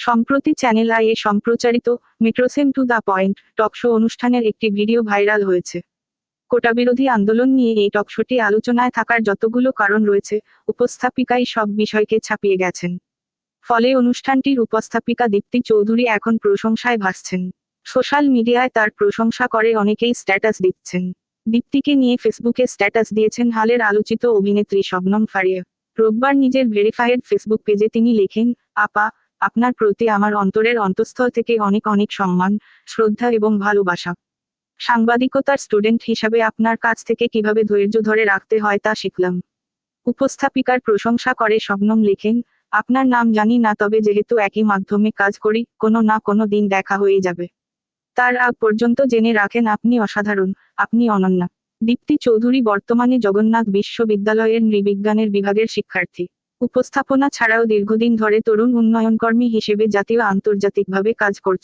সম্প্রতি চ্যানেল আই-এ সম্প্রচারিত Metrocem to the point talk show অনুষ্ঠানের একটি ভিডিও ভাইরাল হয়েছে। কোটাবিরোধী আন্দোলন নিয়ে এই টক শোটি আলোচনায় থাকার যতগুলো কারণ রয়েছে, উপস্থাপিকাই সব বিষয়কে ছাপিয়ে গেছেন। ফলে অনুষ্ঠানটির উপস্থাপিকা দীপ্তি চৌধুরী এখন প্রশংসায় ভাসছেন। সোশ্যাল মিডিয়ায় তার প্রশংসা করে অনেকেই স্ট্যাটাস দিচ্ছেন। দীপ্তিকে নিয়ে ফেসবুকে স্ট্যাটাস দিয়েছেন হালের আলোচিত অভিনেত্রী শবনম ফারিয়া। রোববার নিজের ভেরিফাইড ফেসবুক পেজে তিনি লেখেন, আপা, আপনার প্রতি আমার অন্তরের অন্তঃস্থল থেকে অনেক অনেক সম্মান, শ্রদ্ধা এবং ভালোবাসা। সাংবাদিকতার স্টুডেন্ট হিসাবে আপনার কাছ থেকে কিভাবে ধৈর্য ধরে রাখতে হয় তা শিখলাম। উপস্থাপিকার প্রশংসা করে শবনম লেখেন, আপনার নাম জানি না, তবে যেহেতু একই মাধ্যমে কাজ করি, কোনো না কোনো দিন দেখা হয়ে যাবে। তার আগ পর্যন্ত জেনে রাখেন আপনি অসাধারণ, আপনি অনন্যা। দীপ্তি চৌধুরী বর্তমানে জগন্নাথ বিশ্ববিদ্যালয়ের নৃবিজ্ঞানের বিভাগের শিক্ষার্থী। উপস্থাপনা ছাড়াও দীর্ঘদিন ধরে তরুণ উন্নয়নকর্মী হিসেবে জাতীয় আন্তর্জাতিকভাবে কাজ করছেন।